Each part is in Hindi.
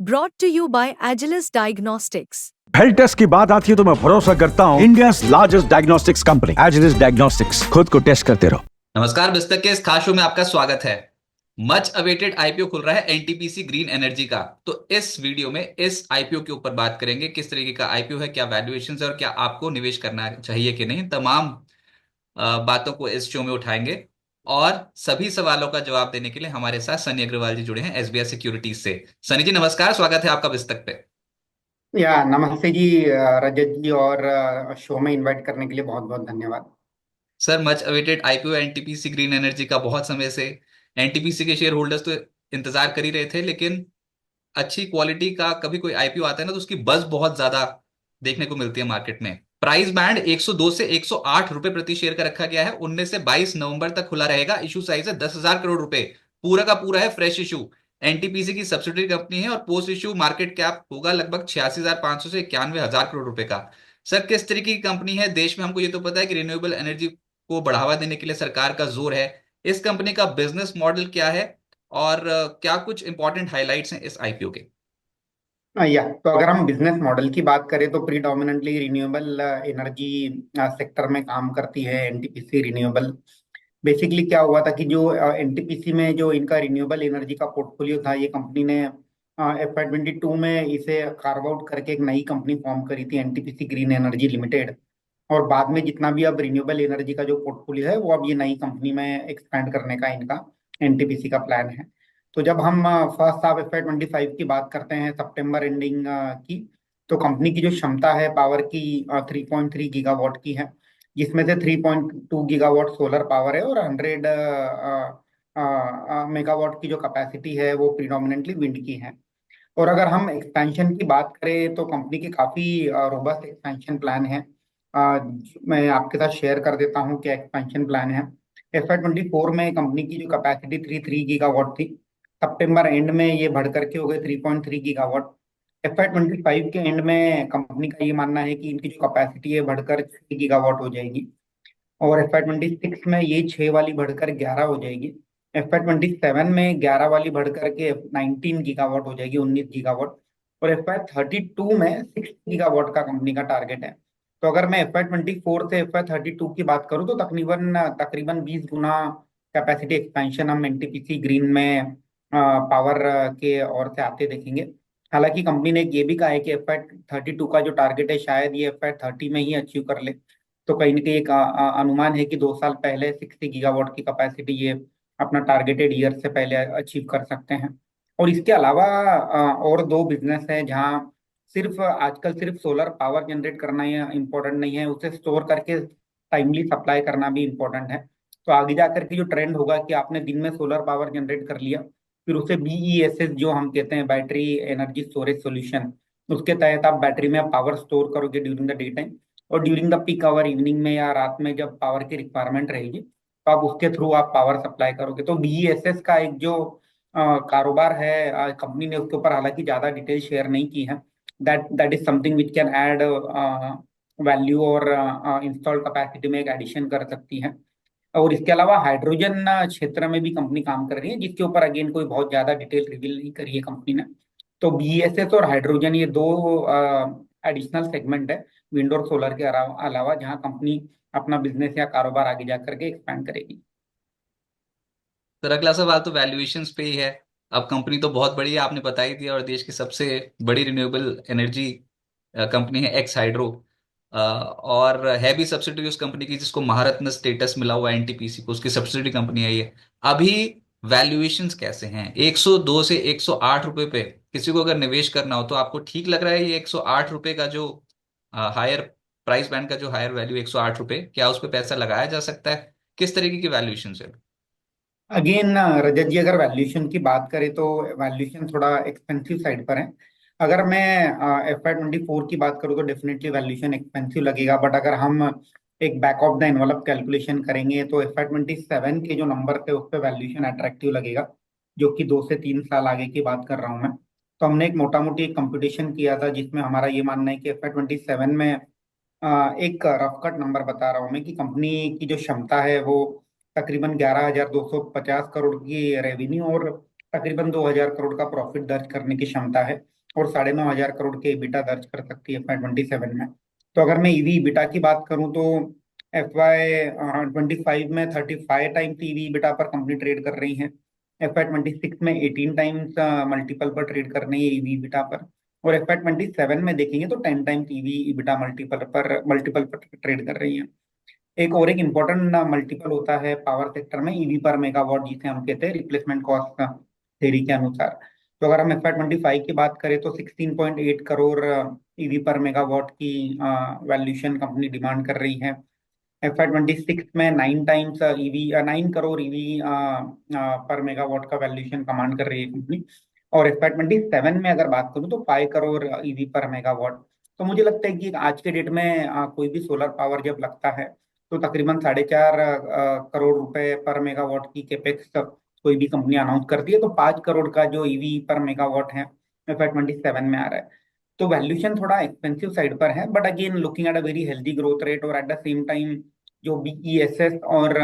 Brought to you by Agilus Diagnostics. Health test की बात आती है तो मैं भरोसा करता हूँ India largest diagnostics company Agilus diagnostics. खुद को टेस्ट करते रहो। नमस्कार, बिस्तक के इस खास शो में आपका स्वागत है। मच अवेटेड आईपीओ खुल रहा है एनटीपीसी ग्रीन एनर्जी का। तो इस वीडियो में इस आईपीओ के ऊपर बात करेंगे, किस तरीके का आईपीओ है, क्या वैल्यूएशन है और क्या आपको निवेश करना चाहिए कि नहीं। तमाम बातों को इस शो में उठाएंगे और सभी सवालों का जवाब देने के लिए हमारे साथ सनी अग्रवाल जी जुड़े हैं एसबीआई सिक्योरिटीज से। सनी जी नमस्कार, स्वागत है आपका बिस्तक पे। नमस्ते जी रजत जी, और शो में इनवाइट करने के लिए बहुत बहुत धन्यवाद। Sir, much awaited IPO NTPC green energy का बहुत समय से एनटीपीसी के शेयर होल्डर्स तो इंतजार कर ही रहे थे, लेकिन अच्छी क्वालिटी का कभी कोई आईपीओ आता है ना तो उसकी बज़ बहुत ज्यादा देखने को मिलती है मार्केट में। प्राइस बैंड 102 से 108 रुपए प्रति शेयर का रखा गया है। 19 से 22 नवंबर तक खुला रहेगा। इशू साइज है 10,000 करोड़ रुपए। पूरा का पूरा है फ्रेश इशू। एनटीपीसी की सब्सिडरी कंपनी है और पोस्ट इशू मार्केट कैप होगा लगभग 86,500 से 91,000 करोड़ रुपए का। सर, किस तरीके की कंपनी है? देश में हमको ये तो पता है कि रिन्यूएबल एनर्जी को बढ़ावा देने के लिए सरकार का जोर है। इस कंपनी का बिजनेस मॉडल क्या है और क्या कुछ इंपॉर्टेंट हाइलाइट्स हैं इस आईपीओ के? तो अगर हम बिजनेस मॉडल की बात करें तो प्रीडोमिनेंटली रिन्यूएबल एनर्जी सेक्टर में काम करती है एनटीपीसी रिन्यूएबल। बेसिकली क्या हुआ था कि जो एनटीपीसी में जो इनका रिन्यूएबल एनर्जी का पोर्टफोलियो था, ये कंपनी ने FY 22 में इसे कार्व आउट करके एक नई कंपनी फॉर्म करी थी, एनटीपीसी ग्रीन एनर्जी लिमिटेड। और बाद में जितना भी अब रिन्यूएबल एनर्जी का जो पोर्टफोलियो है वो अब ये नई कंपनी में एक्सपेंड करने का इनका एनटीपीसी का प्लान है। तो जब हम फर्स्ट हाफ FY 25 की बात करते हैं सितंबर एंडिंग की, तो कंपनी की जो क्षमता है पावर की 3.3 गीगावाट की है, जिसमें से 3.2 गीगावाट सोलर पावर है और 100 मेगावाट की जो कैपेसिटी है वो प्रीडोमिनेंटली विंड की है। और अगर हम एक्सपेंशन की बात करें तो कंपनी के काफी रोबस्ट एक्सपेंशन प्लान है। मैं आपके साथ शेयर कर देता हूँ क्या एक्सपेंशन प्लान है। FY 24 में कंपनी की जो कैपेसिटी 3 गीगावाट थी, सितंबर एंड में ये बढ़ करके हो गए 3.3 गीगावाट। FY 25 के एंड में कंपनी का ये मानना है कि इनकी जो कैपेसिटी है बढ़कर 6 गीगावाट हो जाएगी। और FY 26 में ये 6 वाली बढ़कर 11 हो जाएगी। FY 27 में 11 वाली बढ़कर के 19 गीगावाट हो जाएगी, 19 गीगावाट। और FY 32 में 6 गीगावाट का कंपनी का टारगेट है। तो अगर मैं FY 24 से FY 32 की बात करूँ तो तकरीबन तकरीबन 20 गुना कैपेसिटी एक्सपेंशन हम एनटीपीसी ग्रीन में पावर के ओर से आते देखेंगे। हालांकि कंपनी ने ये भी कहा है कि FY 32 का जो टारगेट है शायद ये FY 30 में ही अचीव कर ले। तो कहीं ना कहीं एक अनुमान है कि 2 साल पहले 60 गीगावाट की कैपेसिटी ये अपना टारगेटेड ईयर से पहले अचीव कर सकते हैं। और इसके अलावा और दो बिजनेस है जहाँ सिर्फ आजकल सिर्फ सोलर पावर जनरेट करना ही इम्पोर्टेंट नहीं है, उसे स्टोर करके टाइमली सप्लाई करना भी इम्पोर्टेंट है। तो आगे जाकर के जो ट्रेंड होगा कि आपने दिन में सोलर पावर जनरेट कर लिया, फिर उसे BESS जो हम कहते हैं बैटरी एनर्जी स्टोरेज सॉल्यूशन, उसके तहत आप बैटरी में पावर स्टोर करोगे ड्यूरिंग द डे टाइम, और during the peak hour evening में या रात में जब पावर की रिक्वायरमेंट रहेगी तो आप उसके थ्रू आप पावर सप्लाई करोगे। तो BESS का एक जो कारोबार है, कंपनी ने उसके ऊपर हालांकि ज्यादा डिटेल शेयर नहीं की है। That is something which can add value और इंस्टॉल कैपेसिटी में एक एडिशन कर सकती है। और इसके अलावा हाइड्रोजन क्षेत्र में भी कंपनी काम कर रही है, जिसके ऊपर अगेन कोई बहुत ज्यादा डिटेल रिवील नहीं करी है कंपनी ने। तो BESS और हाइड्रोजन ये दो एडिशनल सेगमेंट है विंड और सोलर के अलावा जहां कंपनी अपना बिजनेस या कारोबार आगे जाकर के एक्सपैंड करेगी। सर, अगला सवाल तो वैल्यूएशंस पे ही है। अब कंपनी तो बहुत बड़ी है, आपने बता ही दिया, और देश की सबसे बड़ी रिन्यूएबल एनर्जी कंपनी है एक्स हाइड्रो, और है भी सब्सिडरी उस कंपनी की जिसको महारत्न स्टेटस मिला हुआ है एनटीपीसी को, उसकी सब्सिडरी कंपनी है ये। अभी वैल्यूएशंस कैसे हैं? 102 से 108 रुपए पे किसी को अगर निवेश करना हो तो आपको ठीक लग रहा है ये 108 रुपए का जो हायर प्राइस बैंड का जो हायर वैल्यू 108 रुपए, क्या उस पर पैसा लगाया जा सकता है? किस तरीके की वैल्यूएशन है? अगेन रजत जी, अगर वैल्यूएशन की बात करें तो वैल्यूएशन थोड़ा एक्सपेंसिव साइड पर है। अगर मैं FY 24 की बात करूँ तो डेफिनेटली वैल्यूएशन एक्सपेंसिव लगेगा, बट अगर हम एक back of the envelope calculation करेंगे तो FY 27 के जो नंबर थे उस पर वैल्यूएशन अट्रैक्टिव लगेगा, जो कि 2 से 3 साल आगे की बात कर रहा हूँ मैं। तो हमने एक मोटा मोटी एक कंप्यूटेशन किया था जिसमें हमारा ये मानना है कि FY 27 में एक रफ कट नंबर बता रहा हूँ मैं कि कंपनी की जो क्षमता है वो तकरीबन 11,250 करोड़ की रेवेन्यू और तकरीबन 2,000 करोड़ का प्रॉफिट दर्ज करने की क्षमता है। और 9,500 करोड़ के EBITDA दर्ज कर सकती है FY 2027 में। तो अगर मैं ईवी EBITDA की बात करूं तो FY 2025 में 35 टाइम्स ईवी EBITDA पर कंपनी ट्रेड कर रही है। FY 2026 में 18 टाइम्स मल्टीपल पर ट्रेड कर रही है ईवी EBITDA पर। और FY 2027 में देखेंगे तो 10 टाइम्स ईवी EBITDA मल्टीपल पर ट्रेड कर रही है। एक इम्पोर्टेंट मल्टीपल होता है पावर सेक्टर में ईवी पर मेगावाट, जिसे हम कहते हैं रिप्लेसमेंट कॉस्ट थ्योरी के अनुसार। तो अगर हम FY 2025 की बात करें तो 16.8 करोड़ ईवी पर मेगावाट की वैल्यूएशन कंपनी डिमांड कर रही है। FY 2026 में 9 करोड़ ईवी पर मेगावाट का वैल्यूएशन कमांड कर रही है कंपनी। और FY 2027 में अगर बात करूं तो 5 करोड़ ईवी पर मेगावाट। तो मुझे लगता है कि आज के डेट में कोई भी सोलर पावर जब लगता है तो तकरीबन 4.5 करोड़ रुपए पर मेगावाट की कैपेक्स कोई भी कंपनी अनाउंस करती है, तो 5 करोड़ का जो ईवी पर मेगावाट है FY 2027 में आ रहा है। तो वैल्यूएशन थोड़ा एक्सपेंसिव साइड पर है, but again looking at a very healthy growth rate, और एट द सेम टाइम जो BESS और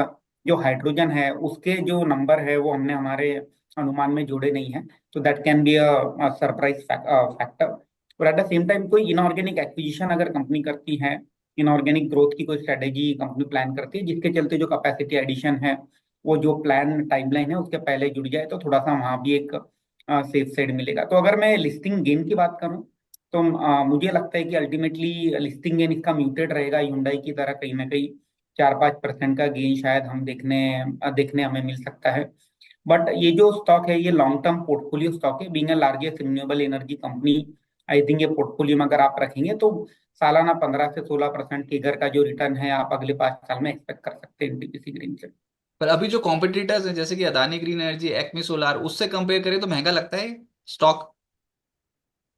जो हाइड्रोजन है उसके जो नंबर है वो हमने हमारे अनुमान में जोड़े नहीं है। तो that can be a surprise factor. और एट द सेम टाइम कोई इनऑर्गेनिक एक्विजिशन अगर कंपनी करती है, इनऑर्गेनिक ग्रोथ की कोई स्ट्रेटेजी कंपनी प्लान करती है जिसके चलते जो कैपेसिटी एडिशन है वो जो प्लान टाइमलाइन है उसके पहले जुड़ जाए, तो थोड़ा सा वहां भी एक सेफ साइड मिलेगा। तो अगर मैं लिस्टिंग गेन की बात करूं तो मुझे लगता है कि अल्टीमेटली लिस्टिंग गेन इसका म्यूटेड रहेगा, Hyundai की तरह कहीं ना कहीं 4-5% का गेन शायद हम देखने हमें मिल सकता है। बट ये जो स्टॉक है ये लॉन्ग टर्म पोर्टफोलियो स्टॉक है, being a largest renewable energy company. I think ये पोर्टफोलियो में अगर आप रखेंगे तो सालाना 15 से 16% के घर का जो रिटर्न है आप अगले 5 साल में एक्सपेक्ट कर सकते हैं NTPC ग्रीन से। पर अभी जो कॉम्पिटिटर्स हैं जैसे कि Adani green energy, Acme solar, उससे कंपेयर करें तो महंगा लगता है स्टॉक।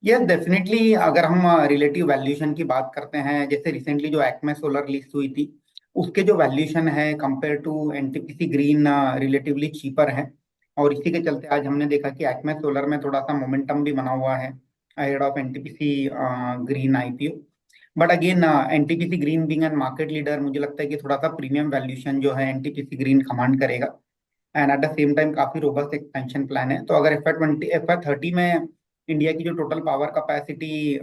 यस डेफिनेटली, अगर हम रिलेटिव वैल्यूएशन की बात करते हैं, जैसे रिसेंटली जो एक्मे सोलर लिस्ट हुई थी उसके जो वैल्यूएशन है compare to NTPC green relatively cheaper है। और इसी के चलते आज हमने देखा कि एक्मे सोलर में थोड़ा सा मोमेंटम भी बना हुआ है ahead of NTPC green IPO। But again NTPC green being an market leader, मुझे लगता है कि थोड़ा सा प्रीमियम वैल्यूएशन जो है NTPC ग्रीन कमांड करेगा। And at the same time काफी रोबस्ट एक्सपेंशन प्लान है। तो अगर FY 30 में इंडिया की जो टोटल पावर कैपेसिटी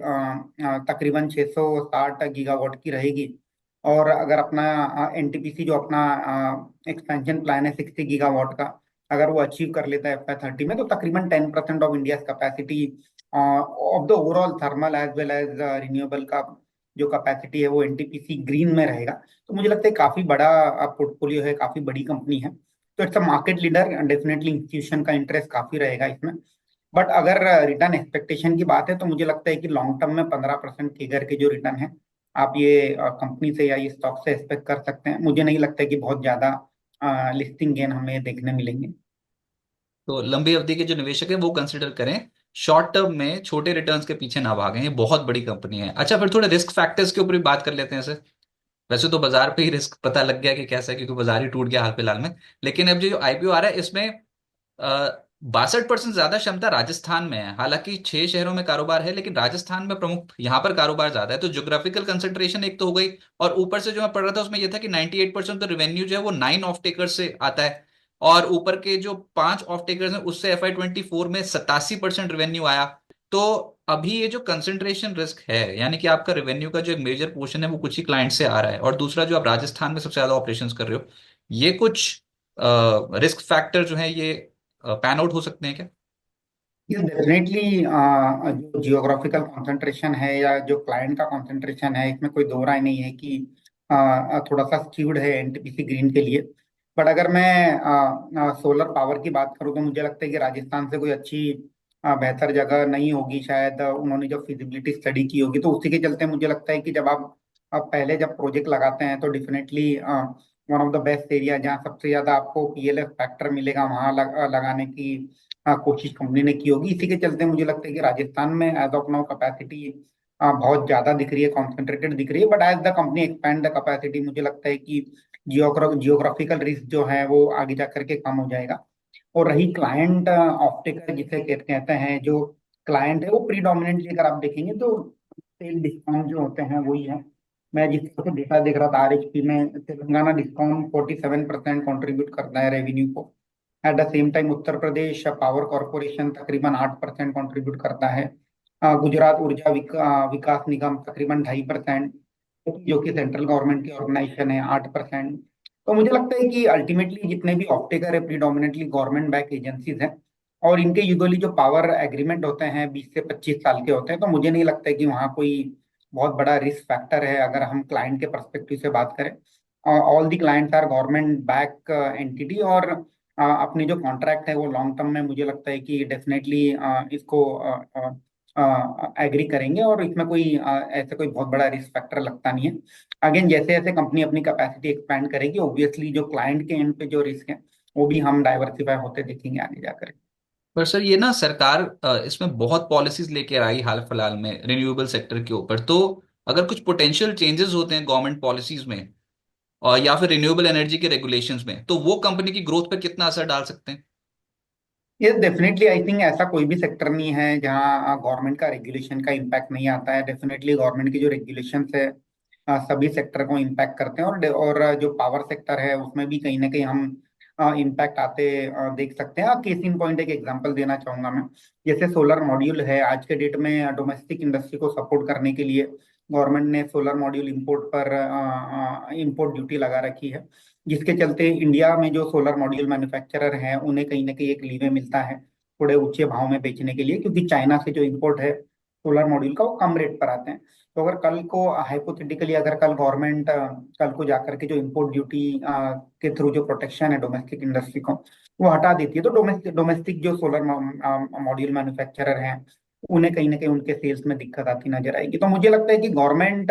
तकरीबन 660 गीगावाट की रहेगी, और अगर अपना NTPC जो अपना एक्सपेंशन प्लान है 60 गीगावाट का, अगर वो अचीव कर लेता है FY 30 में, तो तकरीबन 10% of India capacity of the overall thermal as well as renewable का जो कैपेसिटी है वो NTPC ग्रीन में रहेगा। तो मुझे लगता है काफी बड़ा पोर्टफोलियो है, काफी बड़ी कंपनी है। तो it's a market leader, definitely institution का इंटरेस्ट काफी रहेगा इसमें। बट अगर रिटर्न एक्सपेक्टेशन की बात है तो मुझे लगता है कि लॉन्ग टर्म में 15% केगर के जो रिटर्न है आप ये कंपनी से या ये स्टॉक से एक्सपेक्ट कर सकते हैं। मुझे नहीं लगता है कि बहुत ज्यादा लिस्टिंग गेन हमें देखने मिलेंगे। तो लंबी अवधि के जो निवेशक हैं वो कंसिडर करें, शॉर्ट टर्म में छोटे रिटर्न्स के पीछे ना भागें, ये बहुत बड़ी कंपनी है। अच्छा, फिर थोड़े रिस्क फैक्टर्स के ऊपर भी बात कर लेते हैं सर। वैसे तो बाजार पे ही रिस्क पता लग गया कि कैसा है, क्योंकि बाजार ही टूट गया हाल फिलहाल में। लेकिन अब जो आईपीओ आ रहा है इसमें 62% ज्यादा क्षमता राजस्थान में है। हालांकि 6 शहरों में कारोबार है, लेकिन राजस्थान में प्रमुख यहाँ पर कारोबार ज्यादा है। तो ज्योग्राफिकल कंसंट्रेशन एक तो हो गई, और ऊपर से जो मैं पढ़ रहा था उसमें यह था कि 98% तो रेवेन्यू जो है वो 9 ऑफ टेकर्स से आता है, और ऊपर के जो 5 ऑफ टेकर्स हैं उससे FY 24 में 87% रेवेन्यू आया। तो अभी ये जो कंसंट्रेशन रिस्क है, यानी कि आपका रेवेन्यू का जो एक मेजर पोर्शन है वो कुछ ही क्लाइंट से आ रहा है, और दूसरा जो आप राजस्थान में सबसे ज्यादा ऑपरेशंस कर रहे हो, ये कुछ रिस्क फैक्टर जो है ये पैन आउट हो सकते हैं क्या? ये डेफिनेटली जो जियोग्राफिकल कंसंट्रेशन है या जो क्लाइंट का कंसंट्रेशन है, इसमें कोई दो राय नहीं है कि थोड़ा सा स्क्यूड है NTPC ग्रीन के लिए। बट अगर मैं सोलर पावर की बात करूँ तो मुझे लगता है कि राजस्थान से कोई अच्छी बेहतर जगह नहीं होगी शायद। उन्होंने जब फिजिबिलिटी स्टडी की होगी तो उसी के चलते मुझे लगता है कि जब आप पहले जब प्रोजेक्ट लगाते हैं तो definitely one of the best area जहाँ सबसे ज्यादा आपको PLF फैक्टर मिलेगा वहां लगाने की कोशिश कंपनी ने की होगी। इसी के चलते मुझे लगता है कि राजस्थान में एज ऑफ नाउ कैपेसिटी बहुत ज्यादा दिख रही है, कॉन्सेंट्रेटेड दिख रही है। But as the company expand the capacity मुझे लगता है कि जियोग्राफिकल रिस्क जो है वो आगे जा करके कम हो जाएगा। और रही क्लाइंट ऑप्टिकर जिसे कहते हैं, जो क्लाइंट है वो प्रीडोमिनेंटली अगर आप देखेंगे तो सेल डिस्काउंट जो होते हैं वही है। मैं जिस तरह से डेटा देख रहा था RHP में तेलंगाना डिस्काउंट 47% कॉन्ट्रीब्यूट करता है रेवेन्यू को। At the same time Uttar Pradesh power corporation तकरीबन 8% कंट्रीब्यूट करता है। गुजरात ऊर्जा विकास निगम तकरीबन 2.5%, जो कि सेंट्रल गवर्नमेंट की ऑर्गेनाइजेशन है, 8%। तो मुझे लगता है कि अल्टीमेटली जितने भी ऑप्टेकर है प्रीडोमिनेटली गवर्नमेंट बैक एजेंसीज हैं, और इनके यूजुअली जो पावर एग्रीमेंट होते हैं 20 से 25 साल के होते हैं। तो मुझे नहीं लगता है कि वहाँ कोई बहुत बड़ा रिस्क फैक्टर है अगर हम क्लाइंट के परस्पेक्टिव से बात करें। All the clients are government back entity, और अपने जो कॉन्ट्रैक्ट है वो लॉन्ग टर्म में मुझे लगता है कि डेफिनेटली इसको एग्री करेंगे, और इसमें कोई ऐसे कोई बहुत बड़ा रिस्क फैक्टर लगता नहीं है। अगेन, जैसे जैसे कंपनी अपनी कैपेसिटी एक्सपैंड करेगी, ऑब्वियसली जो क्लाइंट के एंड पे जो रिस्क है वो भी हम डाइवर्सिफाई होते देखेंगे आगे जाकर। पर सर ये ना सरकार इसमें बहुत पॉलिसीज लेके आई हाल फिलहाल में रिन्यूएबल सेक्टर के ऊपर। तो अगर कुछ पोटेंशियल चेंजेस होते हैं गवर्नमेंट पॉलिसीज में और या फिर रिन्यूएबल एनर्जी के रेगुलेशंस में, तो वो कंपनी की ग्रोथ पर कितना असर डाल सकते हैं? ये डेफिनेटली आई थिंक ऐसा कोई भी सेक्टर नहीं है जहाँ गवर्नमेंट का रेगुलेशन का इम्पैक्ट नहीं आता है। डेफिनेटली गवर्नमेंट की जो रेगुलेशंस है सभी सेक्टर को इम्पैक्ट करते हैं, और जो पावर सेक्टर है उसमें भी कहीं ना कहीं हम इम्पैक्ट आते देख सकते हैं। केस इन पॉइंट एक एग्जांपल देना चाहूंगा मैं। जैसे सोलर मॉड्यूल है, आज के डेट में डोमेस्टिक इंडस्ट्री को सपोर्ट करने के लिए गवर्नमेंट ने सोलर मॉड्यूल इंपोर्ट पर इंपोर्ट ड्यूटी लगा रखी है, जिसके चलते इंडिया में जो सोलर मॉड्यूल मैन्युफैक्चरर हैं उन्हें कहीं ना कहीं एक लीवे मिलता है थोड़े ऊंचे भाव में बेचने के लिए, क्योंकि चाइना से जो इंपोर्ट है सोलर मॉड्यूल का वो कम रेट पर आते हैं। तो अगर कल को हाइपोथेटिकली अगर कल गवर्नमेंट कल को जाकर के जो इंपोर्ट ड्यूटी के थ्रू जो प्रोटेक्शन है डोमेस्टिक इंडस्ट्री को वो हटा देती है, तो डोमेस्टिक डोमेस्टिक जो सोलर मॉड्यूल मैन्युफैक्चरर हैं उन्हें कहीं ना कहीं उनके सेल्स में दिक्कत आती नजर आएगी। तो मुझे लगता है कि गवर्नमेंट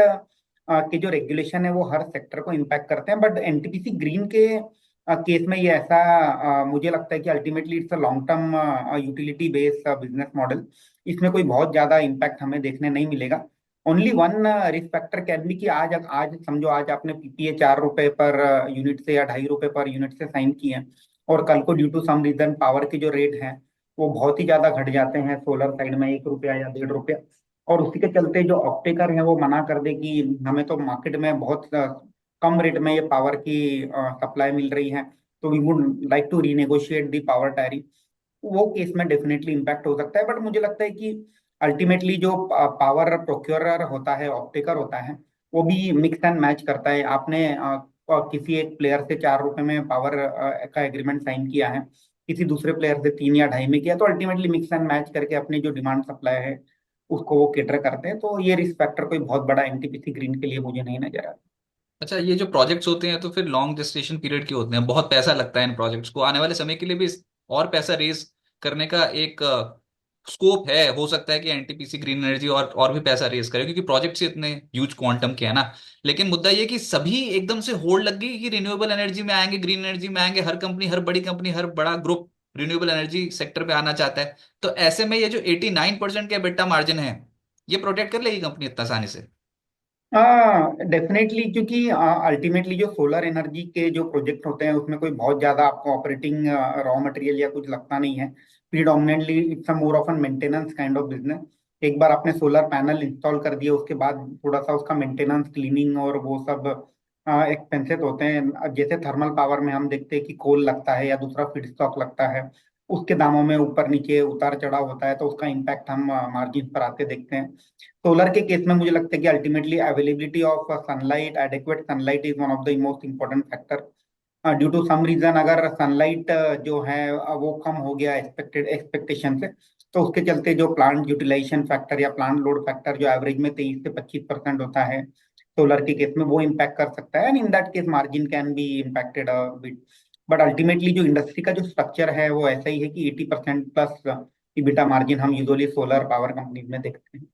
के जो रेगुलेशन है वो हर सेक्टर को इम्पैक्ट करते हैं, बट एनटीपीसी ग्रीन के केस में ये ऐसा मुझे लगता है कि ultimately it's a long term utility based business model. इसमें कोई बहुत ज्यादा इम्पैक्ट हमें देखने नहीं मिलेगा। Only one risk factor can be कि आज आज समझो आज आपने पीपीए 4 रुपए पर यूनिट से या 2.5 रुपए पर यूनिट से साइन किए हैं, और कल को due to some reason power के जो रेट हैं वो बहुत ही ज्यादा घट जाते हैं सोलर साइड में, 1 रुपया या 1.5 रुपया, और उसी के चलते जो ऑप्टेकर है वो मना कर दे कि हमें तो मार्केट में बहुत कम रेट में ये पावर की सप्लाई मिल रही है, तो we would like to renegotiate the power tariff. वो केस में डेफिनेटली इम्पैक्ट हो सकता है। बट मुझे लगता है कि अल्टीमेटली जो पावर प्रोक्योरर होता है, ऑप्टेकर होता है, वो भी मिक्स एंड मैच करता है। आपने किसी एक प्लेयर से 4 रुपए में पावर का एग्रीमेंट साइन किया है, किसी दूसरे प्लेयर से 3 या 2.5 में किया, तो अल्टीमेटली मिक्स एंड मैच करके अपनी जो डिमांड सप्लाई है उसको वो केटर करते हैं। तो ये रिस्क फैक्टर कोई बहुत बड़ा एनटीपीसी ग्रीन के लिए मुझे नहीं नजर आता। अच्छा, ये जो प्रोजेक्ट्स होते हैं तो फिर लॉन्ग जेस्टेशन पीरियड के होते हैं, बहुत पैसा लगता है इन प्रोजेक्ट्स को, आने वाले समय के लिए भी और पैसा रेज करने का एक स्कोप है। हो सकता है कि एनटीपीसी ग्रीन एनर्जी और भी पैसा रेज करे, क्योंकि प्रोजेक्ट्स इतने ह्यूज क्वांटम के हैं ना। लेकिन मुद्दा ये कि सभी एकदम से होल्ड लग गई कि रिन्यूएबल एनर्जी में आएंगे, ग्रीन एनर्जी में आएंगे, हर कंपनी, हर बड़ी कंपनी, हर बड़ा ग्रुप रिन्यूएबल एनर्जी सेक्टर पे आना चाहता है। तो ऐसे में ये जो 89% के बेटा मार्जिन है, ये प्रोटेक्ट कर लेगी कंपनी इतना आसानी से? डेफिनेटली, क्योंकि अल्टीमेटली जो सोलर एनर्जी के जो प्रोजेक्ट होते हैं उसमें कोई बहुत ज्यादा आपको ऑपरेटिंग रॉ मटेरियल या कुछ लगता नहीं है। Predominantly it's a more of an maintenance kind of business. एक बार आपने सोलर पैनल इंस्टॉल कर दिया उसके बाद थोड़ा सा उसका मेंटेनेंस, क्लीनिंग और वो सब एक्सपेंसेस होते हैं। जैसे थर्मल पावर में हम देखते हैं कि कोल लगता है या दूसरा फीड स्टॉक लगता है, उसके दामों में ऊपर नीचे उतार चढ़ाव होता है, तो उसका इम्पैक्ट हम मार्जिन पर आते देखते हैं। सोलर के केस में मुझे लगता है कि ultimately availability of sunlight, adequate sunlight is one of the most important factor. Due to some reason अगर सनलाइट जो है वो कम हो गया एक्सपेक्टेशन से, तो उसके चलते जो प्लांट यूटिलाइजेशन फैक्टर या प्लांट लोड फैक्टर जो एवरेज में 23 से 25% होता है सोलर के केस में, वो इम्पैक्ट कर सकता है, and in that case margin can be impacted bit. But ultimately जो इंडस्ट्री का जो स्ट्रक्चर है वो ऐसा ही है कि 80% प्लस ईबिटा मार्जिन हम यूजुअली सोलर पावर कंपनीज में देखते हैं।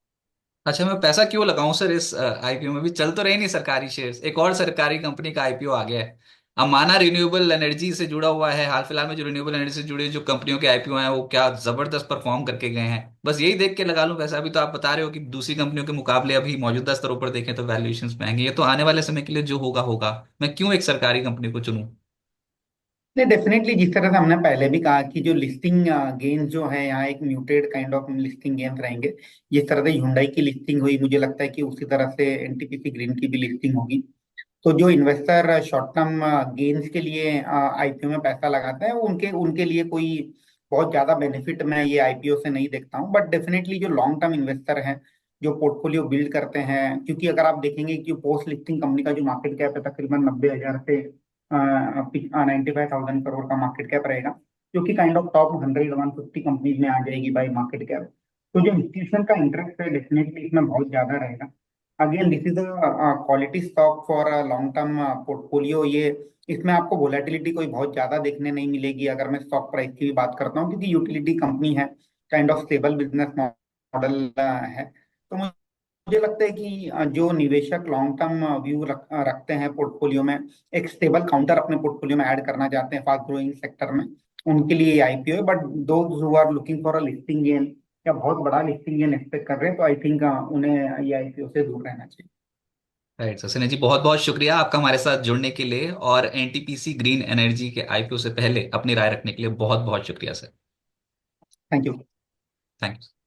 अच्छा, मैं पैसा क्यों लगाऊं सर इस आईपीओ में? भी चल तो रहे नहीं सरकारी शेयर्स, एक और सरकारी कंपनी का आईपीओ आ गया है। अब माना रिन्यूएबल एनर्जी से जुड़ा हुआ है, हाल फिलहाल में जो रिन्यूएबल एनर्जी से जुड़े जो कंपनियों के आईपीओ हैं वो क्या जबरदस्त परफॉर्म करके गए हैं, बस यही देख के लगा लूं पैसा? अभी तो आप बता रहे हो कि दूसरी कंपनियों के मुकाबले अभी मौजूदा स्तरों पर देखें तो वैल्यूएशंस महंगी, ये तो आने वाले समय के लिए जो होगा होगा। मैं क्यों एक सरकारी कंपनी को चुनूं? नहीं, डेफिनेटली जिस तरह से हमने पहले भी कहा कि जो लिस्टिंग गेन्स जो है यहाँ एक muted kind of listing gains रहेंगे। जिस तरह से हुंडई की लिस्टिंग हुई, मुझे लगता है कि उसी तरह से एनटीपीसी ग्रीन की भी लिस्टिंग होगी। तो जो इन्वेस्टर शॉर्ट टर्म गेन्स के लिए आईपीओ में पैसा लगाते हैं वो उनके उनके लिए कोई बहुत ज्यादा बेनिफिट मैं ये आईपीओ से नहीं देखता हूँ, बट डेफिनेटली जो लॉन्ग टर्म इन्वेस्टर हैं, जो पोर्टफोलियो बिल्ड करते हैं, क्योंकि अगर आप देखेंगे कि पोस्ट लिस्टिंग कंपनी का जो मार्केट कैप है तकरीबन 90,000 से 95,000 करोड़ का मार्केट कैप रहेगा, जो कि काइंड ऑफ टॉप 100-150 कंपनीज में आ जाएगी बाई मार्केट कैप। तो जो इंस्टीट्यूशन का इंटरेस्ट है डेफिनेटली इसमें बहुत ज्यादा रहेगा। Again this is a quality stock for a long term portfolio. ये इसमें आपको वोलेटिलिटी कोई बहुत ज्यादा देखने नहीं मिलेगी अगर मैं स्टॉक प्राइस की भी बात करता हूँ, क्योंकि यूटिलिटी कंपनी है, kind of stable business model है। तो मुझे लगता है कि जो निवेशक लॉन्ग टर्म व्यू रखते हैं पोर्टफोलियो में, एक स्टेबल काउंटर अपने पोर्टफोलियो में ऐड करना चाहते हैं फास्ट ग्रोइंग सेक्टर में, उनके लिए आईपीओ है। But those who are looking for a listing gain या बहुत बड़ा लिस्टिंग गेन एक्सपेक्ट कर रहे हैं, तो आई थिंक उन्हें ये आईपीओ से दूर रहना चाहिए। राइट सर, सुनील जी बहुत बहुत शुक्रिया आपका हमारे साथ जुड़ने के लिए, और एनटीपीसी ग्रीन एनर्जी के आईपीओ से पहले अपनी राय रखने के लिए बहुत बहुत शुक्रिया sir. Thank you. Thank you.